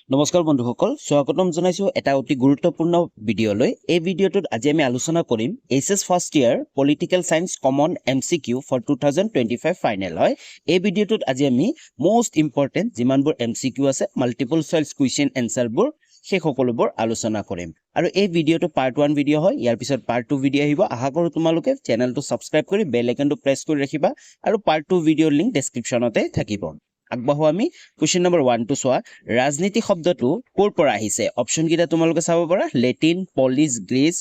নমস্কাৰ বন্ধুসকল স্বাগতম জনাইছো এটা অতি গুৰুত্বপূৰ্ণ ভিডিঅ'লৈ এই ভিডিঅ'টোত আজি আমি আলোচনা কৰিম HS first year political science common MCQ for 2025 final হয় এই ভিডিঅ'টোত আজি আমি মোস্ট ইম্পৰ্টেন্ট যিমানবোৰ এমসিকিউ আছে মাল্টিপল চইচ কুৱেশ্চন এনসাৰবোৰ সেই সকলোবোৰ আলোচনা কৰিম আৰু এই ভিডিঅ'টো পাৰ্ট 1 ভিডিঅ' হয় ইয়াৰ পিছত পাৰ্ট 2 ভিডিঅ' আহিব আশা কৰো তোমালোকে চেনেলটো সাবস্ক্ৰাইব কৰি বেল আইকনটো প্ৰেছ কৰি ৰাখিবা আৰু পাৰ্ট 2 ভিডিঅ'ৰ লিংক ডেসক্ৰিপচনতে থাকিব আগবাঢ়ো আমি কোৱেশ্চন নম্বৰ 1 টো চোৱা ৰাজনীতি শব্দটো কোৰ পৰা আহিছে অপচন কিটা তোমালোকে চাব পাৰা লেটিন পলিছ গ্ৰীচ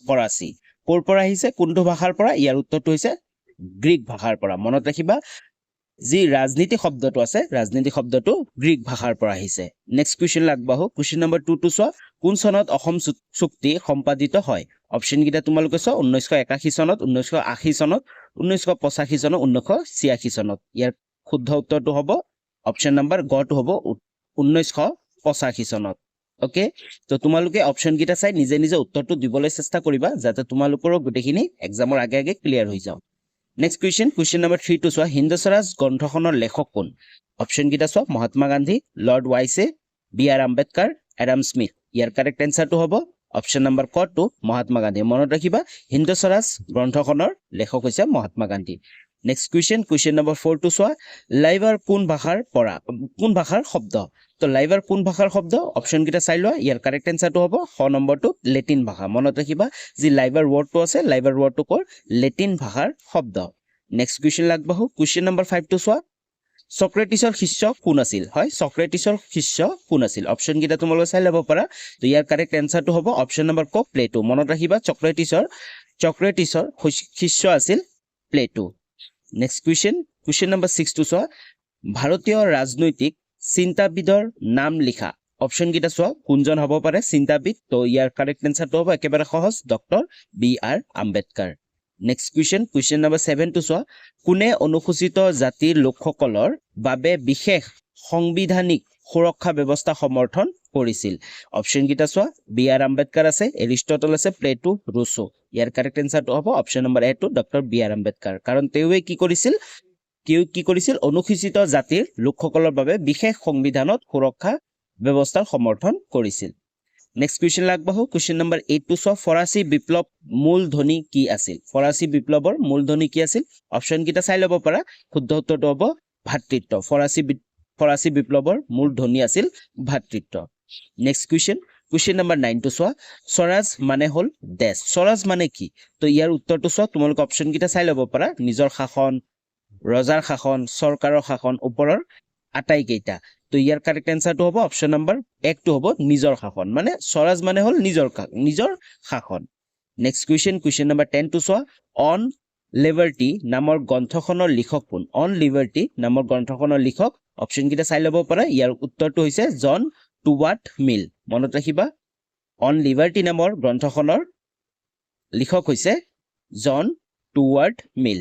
ফৰাচী কোৰ পৰা আহিছে কোনটো ভাষাৰ পৰা ইয়াৰ উত্তৰটো হৈছে গ্ৰীক ভাষাৰ পৰা মনত ৰাখিবা যি ৰাজনীতি শব্দটো আছে ৰাজনীতি শব্দটো গ্ৰীক ভাষাৰ পৰা আহিছে নেক্সট কোৱেশ্চন আগবাঢ়ো কোৱেশ্চন নম্বৰ 2 টো চোৱা কোন চনত অসম চুক্তি সম্পাদিত হয় অপচন কিটা তোমালোকে চোৱা 1981 চনত 1980 চনত 1985 চনত 1986 চনত ইয়াৰ শুদ্ধ উত্তৰটো হ'ব অপশন নাম্বাৰ গ টো হ'ব 1985 চনত ওকে তো তোমালোকে অপশন কিটা চাই নিজে নিজে উত্তৰটো দিবলৈ চেষ্টা কৰিবা যাতে তোমালোকৰ গুটেখিনি এক্সামৰ আগে আগে ক্লিয়াৰ হৈ যাওক নেক্সট কোৱেশ্চন নম্বৰ 3 টো চোৱা হিন্দ স্বৰাজ গ্ৰন্থখনৰ লেখক কোন অপশন কিটা চোৱা মহাত্মা গান্ধী লৰ্ড ওয়াইছে B R Ambedkar Adam Smith ইয়াৰ কাৰেক্ট আনসাৰটো হ'ব অপশন নাম্বাৰ ক টো মহাত্মা গান্ধী মনত ৰাখিবা হিন্দ স্বৰাজ গ্ৰন্থখনৰ লেখক হৈছে Mahatma Gandhi next question number 4 টো চোৱা লাইভাৰ কোন ভাষাৰ শব্দ তো লাইভাৰ কোন ভাষাৰ শব্দ অপশন কিটা চাই লোৱা ইয়াৰ কাৰেক্ট আনসাৰটো হ'ব খ নম্বৰটো লেটিন ভাষা মনত ৰাখিবা যি লাইভাৰ ওয়াৰ্ডটো আছে লাইভাৰ ওয়াৰ্ডটো কৰ লেটিন ভাষাৰ শব্দ নেক্সট কোৱেশ্চন আগবাঢ়ো কোৱেশ্চন নম্বৰ 5 টো চোৱা সক্ৰেটিছৰ শিষ্য কোন আছিল হয় সক্ৰেটিছৰ শিষ্য কোন আছিল অপশন কিটা তোমালোকে চাই ল'ব পাৰা তো ইয়াৰ কাৰেক্ট আনসাৰটো হ'ব অপশন নম্বৰ ক প্লেটো মনত ৰাখিবা সক্ৰেটিছৰ শিষ্য আছিল প্লেটো নেক্সট কোৱেশ্চন নম্বৰ 6 টো চোৱা ভাৰতীয় ৰাজনৈতিক চিন্তাবিদৰ নাম লিখা অপশন কিটা চোৱা কোনজন হ'ব পাৰে চিন্তাবিদ তো ইয়াৰ কাৰেক্ট আনসাৰটো হ'ব একেবাৰে সহজ doctor B R Ambedkar next question number 7 টো চোৱা কোনে অনুসূচিত জাতিৰ লোকসকলৰ বাবে বিশেষ সংবিধানিক সুৰক্ষা ব্যৱস্থা সমৰ্থন কৰিছিল অপশন কিটা চোৱা বি আৰ আম্বেদকাৰ আছে এৰিষ্টটল আছে প্লেটো ৰুছো ইয়াৰ কাৰেক্ট আনসাৰটো হ'ব অপশন নম্বৰ এ টো ডক্টৰ বি আৰ আম্বেদকাৰ কাৰণ তেওঁৱে কি কৰিছিল অনুসূচিত জাতিৰ লোকসকলৰ বাবে বিশেষ সংবিধানত সুৰক্ষা ব্যৱস্থাৰ সমৰ্থন কৰিছিল নেক্সট কোৱেশ্চন আগবাঢ়ো কোৱেশ্চন নম্বৰ 8 টো চোৱা ফৰাচী বিপ্লৱ মূল ধ্বনি কি আছিল ফৰাচী বিপ্লৱৰ মূল ধ্বনি কি আছিল অপশন কিটা চাই ল'ব পাৰা শুদ্ধ উত্তৰটো হ'ব ভাতৃত্ব ফৰাচী বিপ্লৱৰ মূল ধ্বনি আছিল ভাতৃত্ব নেক্সট কোৱেশ্চন নম্বৰ 9 টো চোৱা স্বৰাজ মানে হল দেশ স্বৰাজ মানে কি তো ইয়াৰ উত্তৰটো চোৱা তোমালোকে অপশন কিটা চাই ল'ব পাৰা নিজৰ শাসন ৰজাৰ শাসন চৰকাৰৰ শাসন ওপৰৰ আটাইকেইটা তো ইয়াৰ কাৰেক্ট আনসাৰটো হ'ব অপশন নম্বৰ 1 টো হ'ব নিজৰ শাসন মানে স্বৰাজ মানে হল নিজৰ শাসন নেক্সট কোৱেশ্চন নম্বৰ 10 টো চোৱা অন লিবাৰ্টি নামৰ গ্ৰন্থখনৰ লিখক কোন অন লিবাৰ্টি নামৰ গ্ৰন্থখনৰ লিখক অপশন কিটা চাই ল'ব পাৰা ইয়াৰ উত্তৰটো হৈছে জন টুৱাৰ্ট মিল মনত ৰাখিবা অন লিবাৰ্টি নামৰ গ্ৰন্থখনৰ লিখক হৈছে জন টুৱাৰ্ট মিল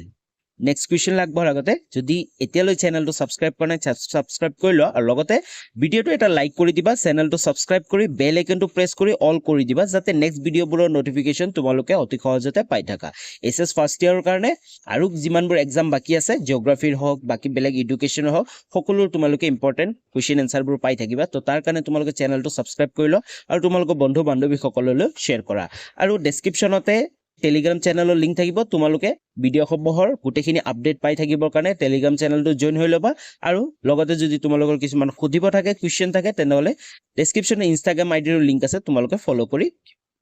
নেক্সট কোৱেশ্চন আগবঢ়াৰ আগতে যদি এতিয়ালৈ চেনেলটো সাবস্ক্ৰাইব কৰা নাই সাবস্ক্ৰাইব কৰি লোৱা আৰু লগতে ভিডিঅটো এটা লাইক কৰি দিবা চেনেলটো সাবস্ক্ৰাইব কৰি বেল আইকনটো প্ৰেছ কৰি অল কৰি দিবা যাতে নেক্সট ভিডিঅবোৰৰ নটিফিকেশন তোমালোকে অতি সহজতে পাই থাকা এসএস ফাৰ্ষ্ট ইয়াৰৰ কাৰণে আৰু যিমানবোৰ এক্সাম বাকি আছে জিওগ্ৰাফিৰ হওক বাকি বেলেগ এডুকেশনৰ হওক সকলো তোমালোকে ইম্পৰ্টেন্ট কোৱেশ্চন আনসাৰবোৰ পাই থাকিবা তো তাৰ কাৰণে তোমালোকে চেনেলটো সাবস্ক্ৰাইব কৰি লোৱা আৰু তোমালোকৰ বন্ধু বান্ধৱীসকললৈ শ্বেয়াৰ কৰা আৰু ডেসক্ৰিপচনতে টেলিগ্ৰাম চেনেলৰ লিংক থাকিব তোমালোকে ভিডিঅ'সমূহৰ গুটেখিনি আপডেট পাই থাকিবৰ কাৰণে টেলিগ্ৰাম চেনেলটো জয়েন হৈ ল'বা আৰু লগতে যদি তোমালোকৰ কিছুমান খুদিব থাকে কোৱেশ্চন থাকে তেনেহলে ডেসক্ৰিপচনে ইনষ্টাগ্ৰাম আইডিৰ লিংক আছে তোমালোকে ফলো কৰি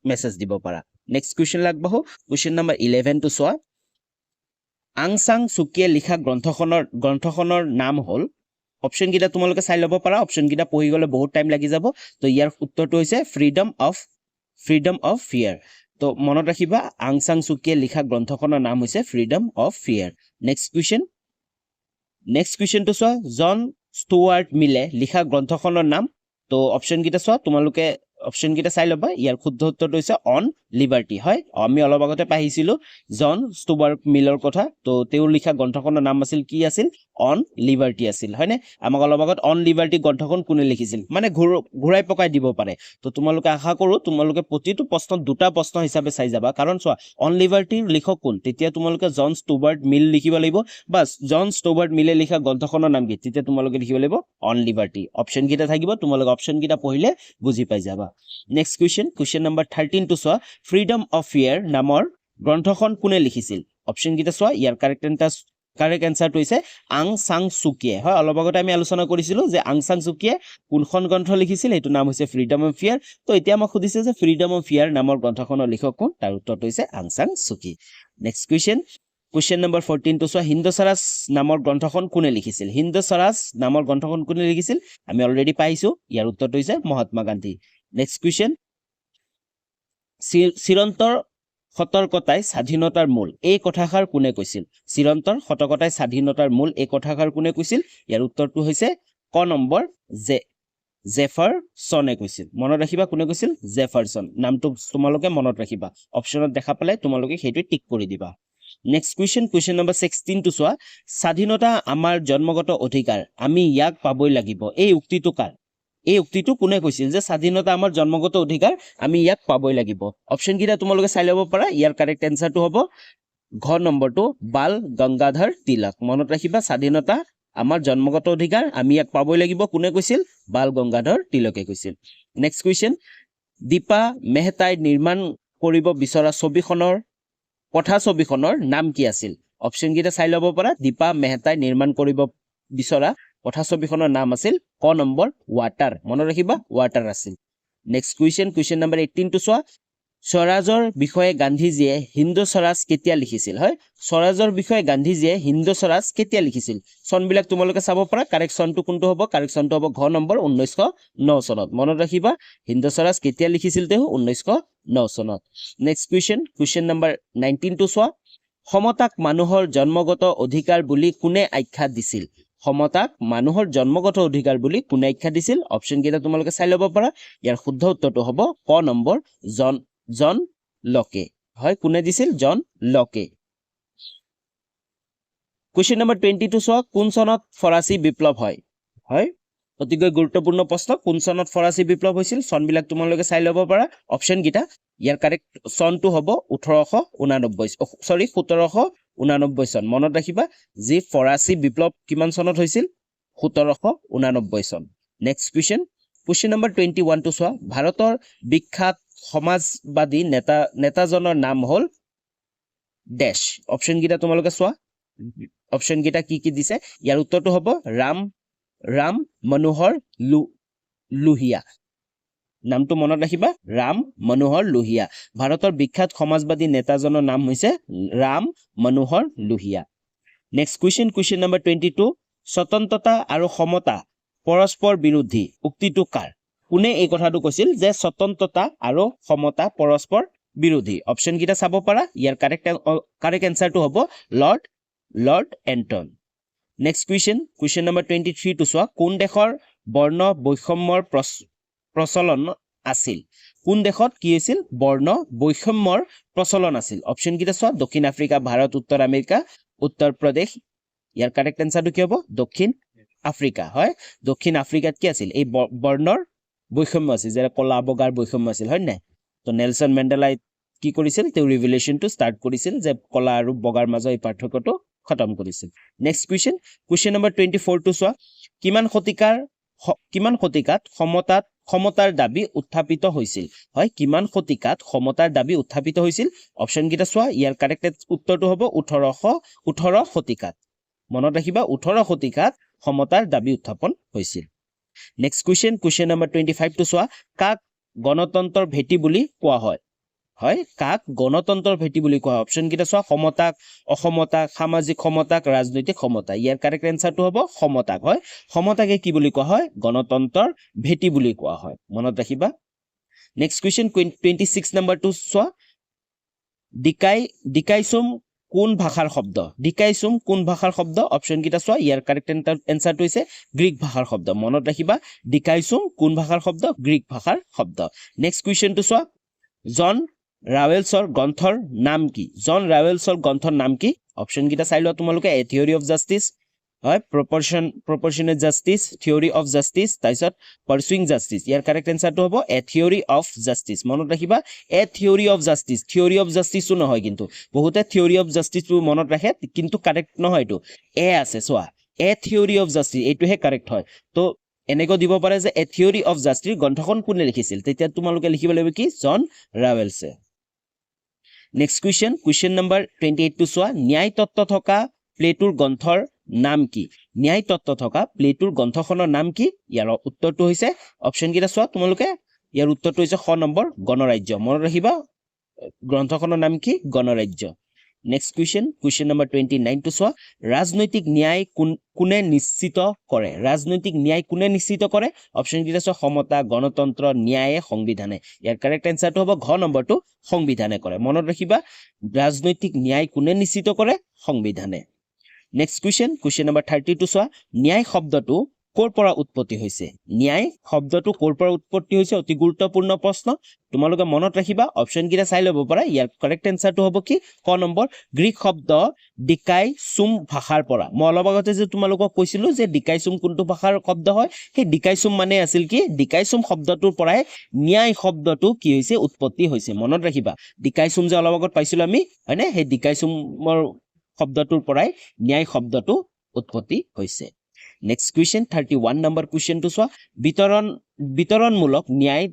মেছেজ দিব পাৰা নেক্সট কোৱেশ্চন আগবাঢ়ো কোৱেশ্চন নম্বৰ 11 টো চোৱা আং সাং চুকিয়ে লিখা গ্ৰন্থখনৰ নাম হ'ল অপশন কিটা তোমালোকে চাই ল'ব পাৰা অপশন কিটা পঢ়ি গলে বহুত টাইম লাগি যাব তো ইয়াৰ উত্তৰটো হৈছে ফ্ৰীডম অফ ফিয়াৰ তো মনত ৰাখিবা আং সাং চুকিয়ে লিখা গ্ৰন্থখনৰ নাম হৈছে ফ্ৰীডম অফ ফিয়াৰ নেক্সট কোৱেশ্চন টো চোৱা জন ষ্টুৱাৰ্ট মিলে লিখা গ্ৰন্থখনৰ নাম তো অপশন কিটা চোৱা তোমালোকে অপশন কেইটা চাই ল'বা ইয়াৰ শুদ্ধ উত্তৰটো হৈছে অন লিবাৰ্টি হয় আমি অলপ আগতে পাইছিলো জন ষ্টুৱাৰ্ট মিলৰ কথা তো তেওঁৰ লিখা গ্ৰন্থখনৰ নাম আছিল কি আছিল অন লিবাৰ্টি আছিল হয়নে আমাক অলপ আগত অন লিবাৰ্টি গ্ৰন্থখন কোনে লিখিছিল মানে ঘূৰাই পকাই দিব পাৰে তো তোমালোকে আশা কৰো তোমালোকে প্ৰতিটো প্ৰশ্ন দুটা প্ৰশ্ন হিচাপে চাই যাবা কাৰণ চোৱা অন লিবাৰ্টিৰ লিখক কোন তেতিয়া তোমালোকে জন ষ্টুৱাৰ্ট মিল লিখিব লাগিব বাস জন ষ্টুৱাৰ্ট মিলে লিখা গ্ৰন্থখনৰ নাম কি তেতিয়া তোমালোকে লিখিব লাগিব অন লিবাৰ্টি অপশন কেইটা থাকিব তোমালোকে অপশন কেইটা পঢ়িলে বুজি পাই যাবা নেক্সট কুৱেশ্যন নম্বৰ 13 টো চোৱা ফ্ৰীডম অফ ফিয়াৰ নামৰ গ্ৰন্থখন কোনে লিখিছিল অপশন কেইটা চোৱা ইয়াৰ কাৰেক্ট এনসাৰটো হৈছে আং সাং সুকিয়ে হয় অলপ আগতে আমি আলোচনা কৰিছিলো যে আং সাং সুকিয়ে কোনখন গ্ৰন্থ লিখিছিল এইটো নাম হৈছে ফ্ৰীডম অফ ফিয়াৰ তো এতিয়া আমাক সুধিছে যে ফ্ৰীডম অফ ফিয়াৰ নামৰ গ্ৰন্থখনৰ লিখক কোন তাৰ উত্তৰটো হৈছে আং সাং সুকি নেক্সট কুৱেশ্যন নম্বৰ 14 টো চোৱা হিন্দ স্বৰাজ নামৰ গ্ৰন্থখন কোনে লিখিছিল হিন্দ স্বৰাজ নামৰ গ্ৰন্থখন কোনে লিখিছিল আমি অলৰেডি পাইছো ইয়াৰ উত্তৰটো হৈছে মহাত্মা গান্ধী নেক্সট কুৱেশ্যন চিৰন্তৰ সতৰ্কতাই স্বাধীনতাৰ মূল এই কথাষাৰ কোনে কৈছিল চিৰন্তৰ সতৰ্কতাই স্বাধীনতাৰ মূল এই কথাষাৰ কোনে কৈছিল ইয়াৰ উত্তৰটো হৈছে ক নম্বৰ জেফাৰচনে কৈছিল মনত ৰাখিবা কোনে কৈছিল জেফাৰচন নামটো তোমালোকে মনত ৰাখিবা অপচনত দেখা পালে তোমালোকে সেইটো টিক কৰি দিবা নেক্সট কুৱেশ্যন নম্বৰ 16 টো চোৱা স্বাধীনতা আমাৰ জন্মগত অধিকাৰ আমি ইয়াক পাবই লাগিব এই উক্তিটো কাৰ এই উক্তিটো কোনে কৈছিল যে স্বাধীনতা আমাৰ জন্মগত অধিকাৰ আমি ইয়াক পাবই লাগিব অপশন কেইটা তোমালোকে চাই ল'ব পাৰা ইয়াৰ কাৰেক্ট এনসাৰটো হ'ব ঘ নম্বৰটো বাল গংগাধৰ তিলক মনত ৰাখিবা স্বাধীনতা আমাৰ জন্মগত অধিকাৰ আমি ইয়াক পাবই লাগিব কোনে কৈছিল বাল গংগাধৰ তিলকে কৈছিল নেক্সট কুৱেশ্যন দীপা মেহতাই নিৰ্মাণ কৰিব বিচৰা ছবিখনৰ নাম কি আছিল অপশন কেইটা চাই ল'ব পাৰা দীপা মেহতাই নিৰ্মাণ কৰিব বিচৰা ছবিখনৰ নাম আছিল ক নম্বৰ ৱাটাৰ মনত ৰাখিবা ৱাটাৰ আছিল নেক্সট কুৱেশ্যন নম্বৰ 18 টো চোৱা স্বৰাজৰ বিষয়ে গান্ধীজীয়ে হিন্দু স্বৰাজ কেতিয়া লিখিছিল হয় স্বৰাজৰ বিষয়ে গান্ধীজীয়ে হিন্দু স্বৰাজ কেতিয়া লিখিছিল চনবিলাক তোমালোকে চাব পাৰা কাৰেক্ট চনটো কোনটো হ'ব কাৰেক্ট চনটো হ'ব ঘ নম্বৰ 1909 চনত মনত ৰাখিবা হিন্দু স্বৰাজ কেতিয়া লিখিছিল তেওঁ 1909 চনত নেক্সট কুৱেশ্যন নম্বৰ 19 টো চোৱা সমতাক মানুহৰ জন্মগত অধিকাৰ বুলি কোনে আখ্যা দিছিল সমতাক মানুহৰ জন্মগত অধিকাৰ বুলি কোনে আখ্যা দিছিল অপশন কেইটা তোমালোকে চাই ল'ব পাৰা ইয়াৰ শুদ্ধ উত্তৰটো হ'ব ক নম্বৰ জন লকে হয় কোনে দিছিল জন লকে কুৱেশ্যন নম্বৰ 20 টো চোৱা কোন চনত ফৰাচী বিপ্লৱ হয় অতিকৈ গুৰুত্বপূৰ্ণ প্ৰশ্ন কোন চনত ফৰাচী বিপ্লৱ হৈছিল চনবিলাক তোমালোকে চাই ল'ব পাৰা অপশন কেইটা ইয়াৰ কাৰেক্ট চনটো হ'ব 1789 চন মনত ৰাখিবা যে ফৰাচী বিপ্লৱ কিমান চনত হৈছিল 1789 চন নেক্সট কুৱেশ্যন নম্বৰ 21 টো চোৱা ভাৰতৰ বিখ্যাত সমাজবাদী নেতাজনৰ নাম হ'ল ডেশ অপশন কেইটা তোমালোকে চোৱা অপশন কেইটা কি দিছে ইয়াৰ উত্তৰটো হ'ব ৰাম মনোহৰ লোহিয়া নামটো মনত ৰাখিবা ৰাম মনোহৰ লোহিয়া ভাৰতৰ বিখ্যাত সমাজবাদী নেতাজনৰ নাম হৈছে Ram Manohar Lohia next question number 22 স্বতন্ত্ৰতা আৰু সমতা পৰস্পৰ বিৰোধী উক্তিটো কাৰ কোনে এই কথাটো কৈছিল যে স্বতন্ত্ৰতা আৰু সমতা পৰস্পৰ বিৰোধী অপশন কেইটা চাব পাৰা ইয়াৰ কাৰেক্ট এনসাৰটো হ'ব lord Anton next question number 23 টো চোৱা কোন দেশৰ বৰ্ণ বৈষম্যৰ প্ৰচলন আছিল কোন দেশত কি হৈছিল বৰ্ণ বৈষম্যৰ প্ৰচলন আছিল অপশন কেইটা চোৱা দক্ষিণ আফ্ৰিকা ভাৰত উত্তৰ আমেৰিকা উত্তৰ প্ৰদেশ ইয়াৰ কাৰেক্ট এনসাৰটো কি হ'ব দক্ষিণ আফ্ৰিকা হয় দক্ষিণ আফ্ৰিকাত কি আছিল এই বৰ্ণৰ বৈষম্য আছিল যে কলা বগাৰ বৈষম্য আছিল হয় নাই তো নেলছন মেণ্ডেলাই কি কৰিছিল তেওঁ ৰিভলিউচনটো ষ্টাৰ্ট কৰিছিল যে কলা আৰু বগাৰ মাজৰ এই পাৰ্থক্যটো খতম কৰিছিল নেক্সট কুৱেশ্যন নম্বৰ 24 টো চোৱা কিমান শতিকাত সমতাৰ দাবী উত্থাপিত হৈছিল হয় কিমান শতিকাত সমতাৰ দাবী উত্থাপিত হৈছিল অপশন কেইটা চোৱা ইয়াৰ কাৰেক্ট উত্তৰটো হ'ব 18 শতিকাত মনত ৰাখিবা 18 শতিকাত সমতাৰ দাবী উত্থাপন হৈছিল নেক্সট কুৱেশ্যন নম্বৰ 25 টো চোৱা কাক গণতন্ত্ৰৰ ভেটি বুলি কোৱা হয় কাক গণতন্ত্ৰৰ ভেটি বুলি কোৱা অপশন কেইটা চোৱা সমতাক অসমতাক সামাজিক সমতাক ৰাজনৈতিক সমতা ইয়াৰ কাৰেক্ট এনসাৰটো হ'ব সমতাক হয় সমতাকে কি বুলি কোৱা হয় গণতন্ত্ৰৰ ভেটি বুলি কোৱা হয় মনত ৰাখিবা নেক্সট কুৱেশ্যন 26 নম্বৰ টো চোৱা ডিকাইচুম কোন ভাষাৰ শব্দ ডিকাইচুম কোন ভাষাৰ শব্দ অপশন কিটা চোৱা ইয়াৰ কাৰেক্ট এনসাৰটো হৈছে গ্ৰীক ভাষাৰ শব্দ মনত ৰাখিবা ডিকাইচুম কোন ভাষাৰ শব্দ গ্ৰীক ভাষাৰ শব্দ নেক্সট কুৱেশ্যনটো চোৱা জন ৰাৱেলছৰ গ্ৰন্থৰ নাম কি জন ৰাৱেলছৰ গ্ৰন্থৰ নাম কি অপশন কিটা চাই লোৱা তোমালোকে এ থিওৰি অফ জাস্টিস হয় প্ৰপৰশনেট জাস্টিস থিওৰি অফ জাস্টিস তাৰপিছত পাৰসুইং জাস্টিস ইয়াৰ কাৰেক্ট এনসাৰটো হ'ব এ থিওৰি অফ জাস্টিস মনত ৰাখিবা এ থিওৰি অফ জাস্টিসও নহয় কিন্তু বহুতে থিওৰি অফ জাস্টিসটো মনত ৰাখে কিন্তু কাৰেক্ট নহয় এটো এ আছে চোৱা এ থিওৰি অফ জাস্টিস এইটোহে কাৰেক্ট হয় তো এনেকৈ দিব পাৰে যে এ থিওৰি অফ জাস্টিস গ্ৰন্থখন কোনে লিখিছিল তেতিয়া তোমালোকে লিখিব লাগিব কি জন ৰাৱেলছে নেক্সট কুৱেশ্যন নম্বৰ 28 টো চোৱা ন্যায় তত্ত্ব থকা প্লেটোৰ গ্ৰন্থৰ নাম কি ন্যায় তত্ত্ব থকা প্লেটোৰ গ্ৰন্থখনৰ নাম কি ইয়াৰ উত্তৰটো হৈছে অপশন কিটা চোৱা তোমালোকে ইয়াৰ উত্তৰটো হৈছে খ নম্বৰ গণৰাজ্য মনত ৰাখিবা গ্ৰন্থখনৰ নাম কি গণৰাজ্য নেক্সট কুৱেশ্যন নম্বৰ 29 টো চোৱা ৰাজনৈতিক ন্যায় কোনে নিশ্চিত কৰে অপশন কিটা চোৱা সমতা গণতন্ত্ৰ ন্যায় সংবিধানে ইয়াৰ কাৰেক্ট এনসাৰটো হ'ব ঘ নম্বৰটো সংবিধানে কৰে মনত ৰাখিবা ৰাজনৈতিক ন্যায় কোনে নিশ্চিত কৰে সংবিধানে নেক্সট কুৱেশ্যন নম্বৰ 30 টো চোৱা ন্যায় শব্দটো কোৰ পৰা উৎপত্তি হৈছে ন্যায় শব্দটো কোৰ পৰা উৎপত্তি হৈছে অতি গুৰুত্বপূৰ্ণ প্ৰশ্ন তোমালোকে মনত ৰাখিবা অপশন কিটা চাই ল'ব পাৰা ইয়াৰ কাৰেক্ট এনসাৰটো হ'ব কি ক নম্বৰ গ্ৰীক শব্দ ডিকাইচুম ভাষাৰ পৰা মই অলপ আগতে যে তোমালোকক কৈছিলো যে ডিকাইচুম কোনটো ভাষাৰ শব্দ হয় সেই ডিকাইচুম মানে আছিল কি ডিকাইচুম শব্দটোৰ পৰাই ন্যায় শব্দটো কি হৈছে উৎপত্তি হৈছে মনত ৰাখিবা ডিকাইচুম যে অলপ আগত পাইছিলো আমি হয়নে সেই ডিকাইচুমৰ শব্দটোৰ পৰাই ন্যায় শব্দটো উৎপত্তি হৈছে নেক্সট কুৱেশ্যন 31 নম্বৰ কুৱেশ্যনটো চোৱা বিতৰণমূলক ন্যায়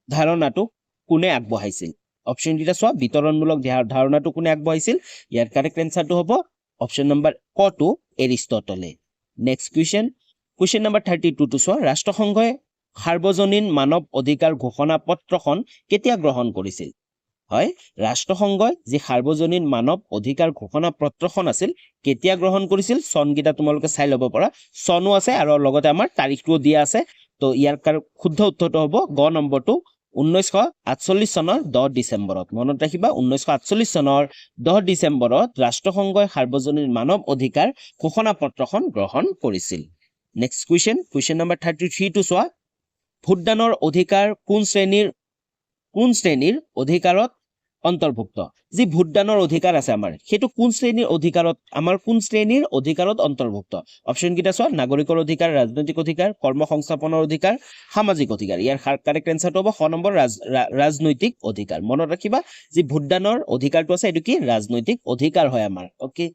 ধাৰণাটো কোনে আগবঢ়াইছিল অপশন কিটা চোৱা বিতৰণমূলক ধাৰণাটো কোনে আগবঢ়াইছিল ইয়াৰ কাৰেক্ট এনসাৰটো হ'ব অপশন নম্বৰ ক টো এৰিষ্টটলে নেক্সট কুৱেশ্যন নম্বৰ 32 টো চোৱা ৰাষ্ট্ৰসংঘই সাৰ্বজনীন মানৱ অধিকাৰ ঘোষণা পত্ৰখন কেতিয়া গ্ৰহণ কৰিছিল হয় ৰাষ্ট্ৰসংঘই যি সাৰ্বজনীন মানৱ অধিকাৰ ঘোষণা পত্ৰখন আছিল কেতিয়া গ্ৰহণ কৰিছিল চনকিটা তোমালোকে চাই ল'ব পাৰা চনো আছে আৰু লগতে আমাৰ তাৰিখটোও দিয়া আছে তো ইয়াৰ শুদ্ধ উত্তৰটো হ'ব গ নম্বৰটো 1948 চনৰ 10 ডিচেম্বৰত মনত ৰাখিবা 1948 চনৰ 10 ডিচেম্বৰত ৰাষ্ট্ৰসংঘই সাৰ্বজনীন মানৱ অধিকাৰ ঘোষণা পত্ৰখন গ্ৰহণ কৰিছিল নেক্সট কুৱেশ্যন নম্বৰ 33 টো চোৱা ভোটদানৰ অধিকাৰ কোন শ্ৰেণীৰ অধিকাৰত অন্তৰ্ভুক্ত যি ভোটদানৰ অধিকাৰ আছে আমাৰ হেতু কোন শ্ৰেণীৰ অধিকাৰত অন্তৰ্ভুক্ত অপশন কিটা চোৱা নাগৰিকৰ অধিকাৰ ৰাজনৈতিক অধিকাৰ কৰ্মসংস্থাপনৰ অধিকাৰ সামাজিক অধিকাৰ ইয়াৰ কাৰেক্ট এনসাৰটো হ'ব খ নম্বৰ ৰাজনৈতিক অধিকাৰ মনত ৰাখিবা যি ভোটদানৰ অধিকাৰটো আছে এটো কি ৰাজনৈতিক অধিকাৰ হয় আমাৰ ওকে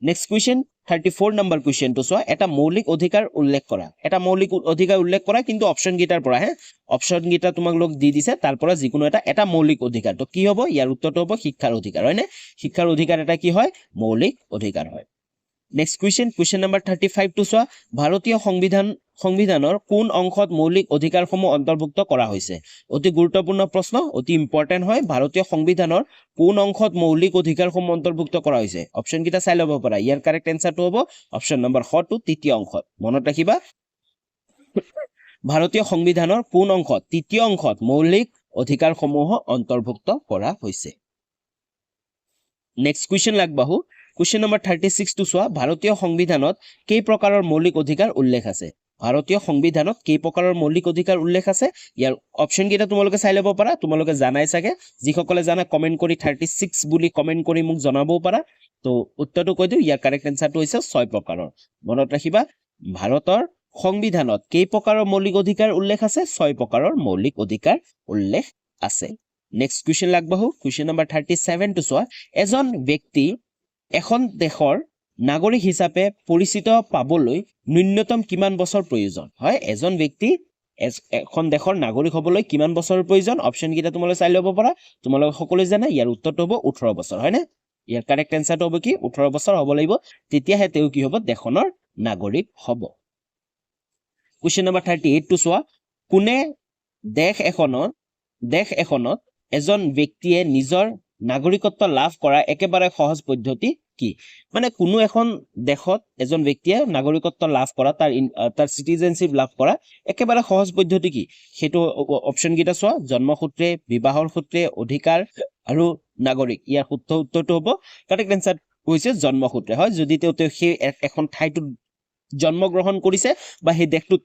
নেক্সট কুৱেশ্যন 34 নম্বৰ কুৱেশ্যনটো চোৱা এটা মৌলিক অধিকাৰ উল্লেখ কৰা কিন্তু অপশন গিটাৰ পৰা অপশন গিটা তোমাক দি দিছে তাৰ পৰা যিকোনো এটা মৌলিক অধিকাৰ তো কি হ'ব ইয়াৰ উত্তৰটো হ'ব শিক্ষাৰ অধিকাৰ হয়নে শিক্ষাৰ অধিকাৰ এটা কি হয় মৌলিক অধিকাৰ হয় নেক্সট কুৱেশ্যন নম্বৰ 35 টো চোৱা ভাৰতীয় সংবিধানৰ কোন অংশত মৌলিক অধিকাৰসমূহ অন্তৰ্ভুক্ত কৰা হৈছে অতি গুৰুত্বপূৰ্ণ প্ৰশ্ন অতি ইম্পৰ্টেন্ট হয় ভাৰতীয় সংবিধানৰ কোন অংশত মৌলিক অধিকাৰসমূহ অন্তৰ্ভুক্ত কৰা হৈছে অপশন কিটা চাই ল'ব পাৰা ইয়াৰ কাৰেক্ট এনসাৰটো হ'ব অপশন নম্বৰ খ টো তৃতীয় অংশত মনত ৰাখিবা ভাৰতীয় সংবিধানৰ কোন অংশত তৃতীয় অংশত মৌলিক অধিকাৰসমূহ অন্তৰ্ভুক্ত কৰা হৈছে নেক্সট কুৱেশ্যন লাগবাহু কুৱেশ্যন নম্বৰ 36 টো চোৱা ভাৰতীয় সংবিধানত কেই প্ৰকাৰৰ মৌলিক অধিকাৰ উল্লেখ আছে ইয়াৰ অপশন কিটা তোমালোকে চাই ল'ব পাৰা তোমালোকে জানাই চাগে যিসকলে জানা কমেন্ট কৰি 36 বুলি কমেন্ট কৰি মোক জনাবও পাৰা তো উত্তৰটো কৈ দিও ইয়াৰ কাৰেক্ট এনসাৰটো হৈছে 6 প্ৰকাৰৰ মনত ৰাখিবা ভাৰতৰ সংবিধানত কেই প্ৰকাৰৰ মৌলিক অধিকাৰ উল্লেখ আছে 6 প্ৰকাৰৰ মৌলিক অধিকাৰ উল্লেখ আছে নেক্সট কুৱেশ্যন লাগবাহু কুৱেশ্যন নম্বৰ 37 টো চোৱা এজন ব্যক্তি এখন দেশৰ নাগৰিক হিচাপে পৰিচিত পাবলৈ ন্যূনতম কিমান বছৰ প্ৰয়োজন হয় এজন ব্যক্তি এখন দেশৰ নাগৰিক হ'বলৈ কিমান বছৰৰ প্ৰয়োজন অপশন কিটা তোমালোকে চাই ল'ব পাৰা তোমালোকে সকলোৱে জানা ইয়াৰ উত্তৰটো হ'ব 18 বছৰ হয়নে ইয়াৰ কাৰেক্ট এনসাৰটো হ'ব কি 18 বছৰ হ'ব লাগিব তেতিয়াহে তেওঁ কি হ'ব দেশনৰ নাগৰিক হ'ব কুৱেশ্যন নম্বৰ 38 টো চোৱা কোনে দেশ এখনত এজন ব্যক্তিয়ে নিজৰ নাগৰিকত্ব লাভ কৰা একেবাৰে সহজ পদ্ধতি কি মানে কোনো এখন দেশত এজন ব্যক্তিয়ে নাগৰিকত্ব লাভ কৰা তাৰ সিটিজেনশিপ লাভ কৰা একেবাৰে সহজ পদ্ধতি কি হেতু অপশন কিটা চোৱা জন্মসূত্ৰে বিবাহৰ সূত্ৰে অধিকাৰ আৰু নাগৰিক ইয়াৰ শুদ্ধ উত্তৰটো হ'ব কাৰেক্ট এনসাৰ হৈছে জন্মসূত্ৰে হয় যদি তেওঁ সেই এখন ঠাইটোত জন্মগ্ৰহণ কৰিছে বা সেই দেশটোত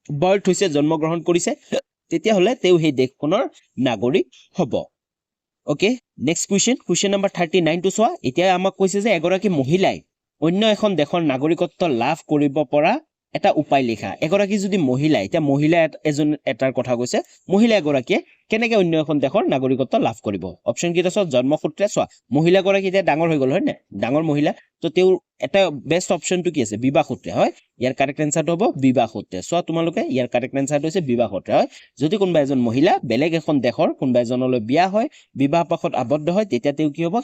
বাৰ্থ হৈছে জন্মগ্ৰহণ কৰিছে তেতিয়াহ'লে তেওঁ সেই দেশখনৰ নাগৰিক হ'ব ওকে নেক্সট কুৱেশ্যন নম্বৰ 39 টো চোৱা এতিয়া আমাক কৈছে যে এগৰাকী মহিলাই অন্য এখন দেশৰ নাগৰিকত্ব লাভ কৰিব পৰা এটা উপায় লিখা এগৰাকী যদি মহিলা এতিয়া মহিলা এজন এটাৰ কথা কৈছে মহিলা এগৰাকীয়ে কেনেকৈ অন্য এখন দেশৰ নাগৰিকত্ব লাভ কৰিব অপচন কেইটা চোৱা জন্মসূত্ৰে চোৱা মহিলা গৰাকী এতিয়া ডাঙৰ হৈ গ'ল হয় নে ডাঙৰ মহিলা তো তেওঁৰ এটা বেষ্ট অপচনটো কি আছে বিবাহ সূত্ৰে হয় ইয়াৰ কাৰেক্ট এনসাৰটো হ'ব বিবাহ সূত্ৰে চোৱা তোমালোকে ইয়াৰ কাৰেক্ট এনসাৰটো হৈছে বিবাহ সূত্ৰে হয় যদি কোনোবা এজন মহিলা বেলেগ এখন দেশৰ কোনোবা এজনলৈ বিয়া হয় বিবাহ পাশত আবদ্ধ হয় তেতিয়া তেওঁ কি হ'ব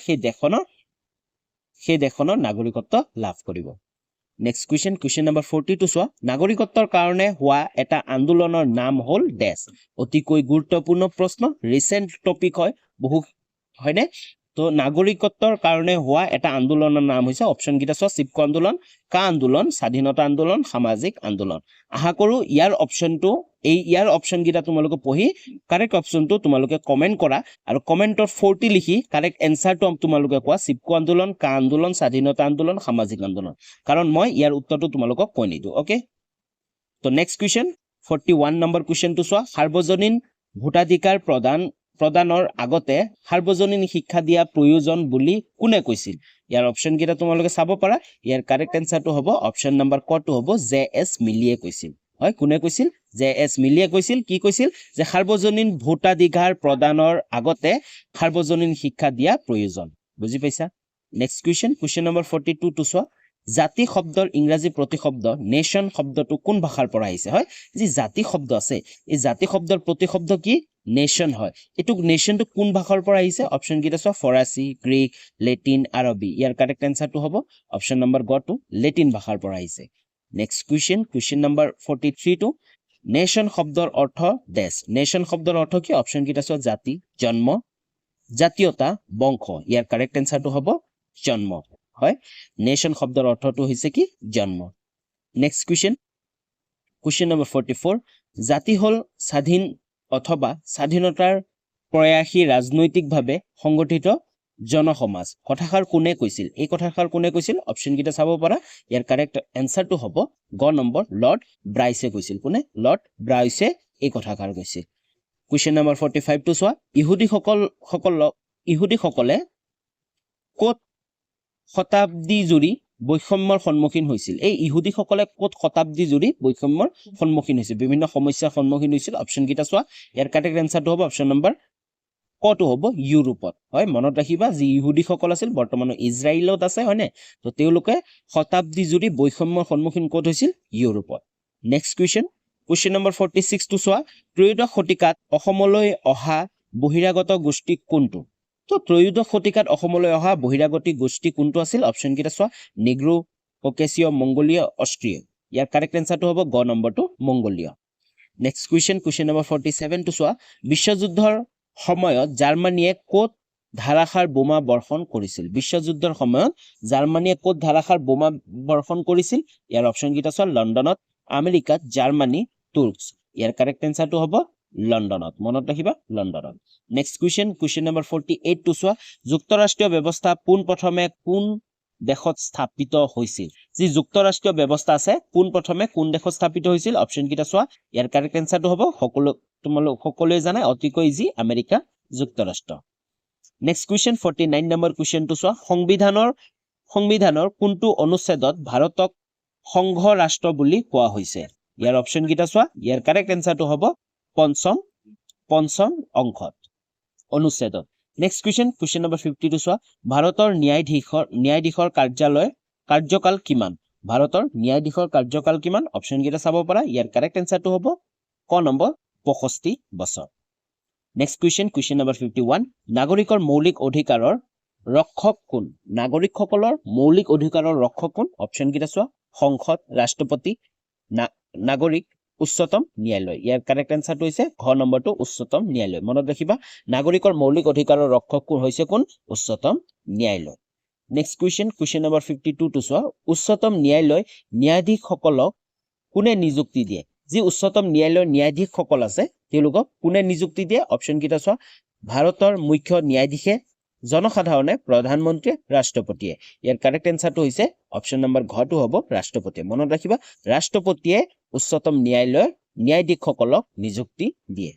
সেই দেশখনৰ নাগৰিকত্ব লাভ কৰিব নেক্সট কুৱেশ্যন নম্বৰ 42 চোৱা নাগৰিকত্বৰ কাৰণে হোৱা এটা আন্দোলনৰ নাম হ'ল ডেছ অতিকৈ গুৰুত্বপূৰ্ণ প্ৰশ্ন ৰিসেন্ট টপিক হয় বহু হয়নে তো নাগৰিকত্বৰ কাৰণে হোৱা এটা আন্দোলনৰ নাম হৈছে অপচন কেইটা চোৱা চিপকো আন্দোলন কা আন্দোলন স্বাধীনতা আন্দোলন সামাজিক আন্দোলন আশা কৰো ইয়াৰ অপচন কেইটা তোমালোকে পঢ়ি কাৰেক্ট অপচনটো তোমালোকে কমেন্ট কৰা আৰু কমেন্টত 40 লিখি কাৰেক্ট এনসাৰটো তোমালোকে কোৱা চিপকো আন্দোলন কা আন্দোলন স্বাধীনতা আন্দোলন সামাজিক আন্দোলন কাৰণ মই ইয়াৰ উত্তৰটো তোমালোকক কৈ নিদো ওকে তো নেক্সট কুৱেশ্যন 41 নম্বৰ কুৱেশ্যনটো চোৱা সাৰ্বজনীন ভোটাধিকাৰ প্ৰদানৰ আগতে সাৰ্বজনীন শিক্ষা দিয়া প্ৰয়োজন বুলি কোনে কৈছিল ইয়াৰ অপচন কেইটা তোমালোকে চাব পাৰা ইয়াৰ কাৰেক্ট এনসাৰটো হ'ব অপচন নম্বৰ কটো হ'ব জে.এছ. মিলিয়ে কৈছিল হয় কোনে কৈছিল জে.এছ. মিলিয়ে কৈছিল কি কৈছিল যে সাৰ্বজনীন ভোটাধিকাৰ প্ৰদানৰ আগতে সাৰ্বজনীন শিক্ষা দিয়া প্ৰয়োজন বুজি পাইছা নেক্সট কুৱেশ্যন নম্বৰ 42 টো চোৱা জাতি শব্দৰ ইংৰাজী প্ৰতিশব্দ নেশ্যন শব্দটো কোন ভাষাৰ পৰা আহিছে হয় যি জাতি শব্দ আছে এই জাতি শব্দৰ প্ৰতিশব্দ কি নেশ্যন হয় এটু নেশ্যনটো কোন ভাষাৰ পৰা আহিছে অপচন কেইটা চোৱা ফৰাচী গ্ৰীক লেটিন আৰবী ইয়াৰ কাৰেক্ট এনসাৰটো হ'ব অপচন নম্বৰ গ টো লেটিন ভাষাৰ পৰা আহিছে নেক্সট কুৱেশ্যন নম্বৰ 43 টো নেশ্যন শব্দৰ অৰ্থ দেশ নেশ্যন শব্দৰ অৰ্থ কি অপচন কেইটা চোৱা জাতি জন্ম জাতীয়তা বংশ ইয়াৰ কাৰেক্ট এনসাৰটো হ'ব জন্ম হয় নেশ্যন শব্দৰ অৰ্থটো হৈছে কি জন্ম নেক্সট কুৱেশ্যন নম্বৰ 44 জাতি হ'ল স্বাধীন অথবা স্বাধীনতাৰ প্ৰয়াসী ৰাজনৈতিকভাৱে সংগঠিত জনসমাজ কথাষাৰ কোনে কৈছিল এই কথাষাৰ কোনে কৈছিল অপচন কেইটা চাব পাৰা ইয়াৰ কাৰেক্ট এনসাৰটো হ'ব গ নম্বৰ লৰ্ড ব্ৰাইছে কৈছিল কোনে লৰ্ড ব্ৰাইছে এই কথাষাৰ কৈছিল কুৱেশ্যন নম্বৰ 45 টো চোৱা ইহুদীসকলে ক'ত শতাব্দী জুৰি বৈষম্যৰ সন্মুখীন হৈছিল এই ইহুদীসকলে ক'ত শতাব্দী জুৰি বৈষম্যৰ সন্মুখীন হৈছিল বিভিন্ন সমস্যাৰ সন্মুখীন হৈছিল অপচন কেইটা চোৱা ইয়াৰ কাৰেক্ট এনসাৰটো হ'ব অপচন নম্বৰ কটো হ'ব ইউৰোপত হয় মনত ৰাখিবা যি ইহুদীসকল আছিল বৰ্তমান ইজৰাইলত আছে হয়নে তো তেওঁলোকে শতাব্দী জুৰি বৈষম্যৰ সন্মুখীন ক'ত হৈছিল ইউৰোপত নেক্সট কুৱেশ্যন নম্বৰ 46 টো চোৱা ত্ৰয়োদশ শতিকাত অসমলৈ অহা বহিৰাগত গোষ্ঠী কোনটো তো ত্ৰয়োদশ শতিকাত অসমলৈ অহা বহিৰাগত গোষ্ঠী কোনটো আছিল অপচন কেইটা চোৱা নিগ্ৰো ককেশীয় মংগোলীয় অষ্ট্ৰীয় ইয়াৰ কাৰেক্ট এনসাৰটো হ'ব গ নম্বৰটো মংগোলীয় নেক্সট কুৱেশ্যন নম্বৰ 47 টো চোৱা বিশ্বযুদ্ধৰ সময়ত জাৰ্মানীয়ে ক'ত ধাৰাসাৰ বোমা বৰ্ষণ কৰিছিল বিশ্বযুদ্ধৰ সময়ত জাৰ্মানীয়ে ক'ত ধাৰাসাৰ বোমা বৰ্ষণ কৰিছিল ইয়াৰ অপচন কেইটা চোৱা লণ্ডনত আমেৰিকাত জাৰ্মানী তুৰ্কছ ইয়াৰ কাৰেক্ট এনসাৰটো হ'ব লণ্ডনত মনত ৰাখিবা লণ্ডনত নেক্সট কুৱেশ্যন নম্বৰ 48 টো চোৱা যুক্তৰাষ্ট্ৰীয় ব্যৱস্থা পোনপ্ৰথমে কোন দেশত স্থাপিত হৈছিল যি যুক্তৰাষ্ট্ৰীয় ব্যৱস্থা আছে পোনপ্ৰথমে কোন দেশত স্থাপিত হৈছিল অপচন কেইটা চোৱা ইয়াৰ কাৰেক্ট এনসাৰটো হ'ব সকলোৱে জানে অতিকৈ ইজি আমেৰিকা যুক্তৰাষ্ট্ৰ নেক্সট কুৱেশ্যন 49 নম্বৰ কুৱেশ্যনটো চোৱা সংবিধানৰ কোনটো অনুচ্ছেদত ভাৰতক সংঘ ৰাষ্ট্ৰ বুলি কোৱা হৈছে ইয়াৰ অপচন কেইটা চোৱা ইয়াৰ কাৰেক্ট এনসাৰটো হ'ব পঞ্চম অংশত অনুচ্ছেদত নেক্সট কুৱেশ্যন নম্বৰ 50 টো চোৱা ভাৰতৰ ন্যায়াধীশৰ কাৰ্যকাল কিমান ভাৰতৰ ন্যায়াধীশৰ কাৰ্যকাল কিমান অপচন কেইটা চাব পাৰা ইয়াৰ কাৰেক্ট এনসাৰটো হ'ব ক নম্বৰ 65 বছৰ নেক্সট কুৱেশ্যন নম্বৰ 51 নাগৰিকৰ মৌলিক অধিকাৰৰ ৰক্ষক কোন নাগৰিকসকলৰ মৌলিক অধিকাৰৰ ৰক্ষক কোন অপচন কেইটা চোৱা সংসদ ৰাষ্ট্ৰপতি নাগৰিক উচ্চতম ন্যায়ালয় ইয়াৰ কাৰেক্ট এনসাৰটো হৈছে ঘ নম্বৰটো উচ্চতম ন্যায়ালয় মনত ৰাখিবা নাগৰিকৰ মৌলিক অধিকাৰৰ ৰক্ষক কোন হৈছে কোন উচ্চতম ন্যায়ালয় নেক্সট কুৱেশ্যন নম্বৰ 52 টো চোৱা উচ্চতম ন্যায়ালয় ন্যায়াধীশসকলক কোনে নিযুক্তি দিয়ে যি উচ্চতম ন্যায়ালয়ৰ ন্যায়াধীশসকল আছে তেওঁলোকক কোনে নিযুক্তি দিয়ে অপচন কেইটা চোৱা ভাৰতৰ মুখ্য ন্যায়াধীশে জনসাধাৰণে প্ৰধানমন্ত্ৰীয়ে ৰাষ্ট্ৰপতিয়ে ইয়াৰ কাৰেক্ট এনসাৰটো হৈছে অপচন নম্বৰ ঘটো হ'ব ৰাষ্ট্ৰপতিয়ে মনত ৰাখিবা ৰাষ্ট্ৰপতিয়ে উচ্চতম ন্যায়ালয়ৰ ন্যায়াধীশসকলক নিযুক্তি দিয়ে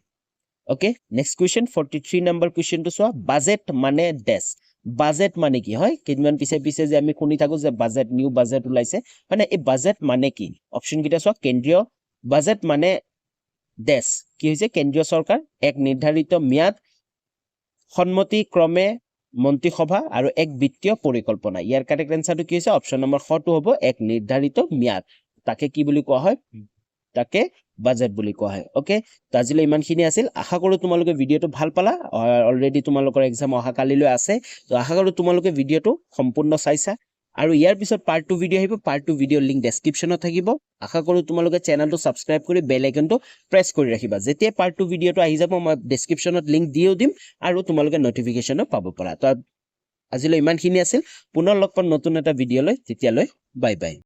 ওকে নেক্সট কুৱেশ্যন 43 নম্বৰ কুৱেশ্যনটো চোৱা বাজেট মানে ডেছ বাজেট মানে কি হয় কেইদিনমান পিছে যে আমি শুনি থাকো যে বাজেট নিউ বাজেট ওলাইছে মানে এই বাজেট মানে কি অপচন কেইটা চোৱা কেন্দ্ৰীয় বাজেট মানে ডেছ কি হৈছে কেন্দ্ৰীয় চৰকাৰ এক নিৰ্ধাৰিত ম্যাদ সন্মতিক্ৰমে মন্ত্ৰীসভা আৰু এক বিত্তীয় পৰিকল্পনা ইয়াৰ কাৰেক্ট এনসাৰটো কি হৈছে অপচন নম্বৰ খটো হ'ব এক নিৰ্ধাৰিত ম্যাদ তাকে কি বুলি কোৱা হয় তাকে বাজেট বুলি কোৱা হয় ওকে তো আজিলৈ ইমানখিনি আছিল আশা কৰোঁ তোমালোকে ভিডিঅ'টো ভাল পালা অলৰেডি তোমালোকৰ এক্সাম অহা কালিলৈ আছে তো আশা কৰোঁ তোমালোকে ভিডিঅ'টো সম্পূৰ্ণ চাইছা আৰু ইয়াৰ পিছত পাৰ্ট 2 ভিডিঅ' আহিব পাৰ্ট 2 ভিডিঅ'ৰ লিংক ডেছক্ৰিপশ্যনত থাকিব আশা কৰোঁ তোমালোকে চেনেলটো সাবস্ক্ৰাইব কৰি বেল আইকনটো প্ৰেছ কৰি ৰাখিবা যেতিয়া পাৰ্ট 2 ভিডিঅ'টো আহি যাব মই ডেছক্ৰিপশ্যনত লিংক দিও দিম আৰু তোমালোকে নটিফিকেশ্যনো পাব পাৰা তো আজিলৈ ইমানখিনি আছিল পুনৰ লগ পাম নতুন এটা ভিডিঅ'লৈ তেতিয়ালৈ বাই বাই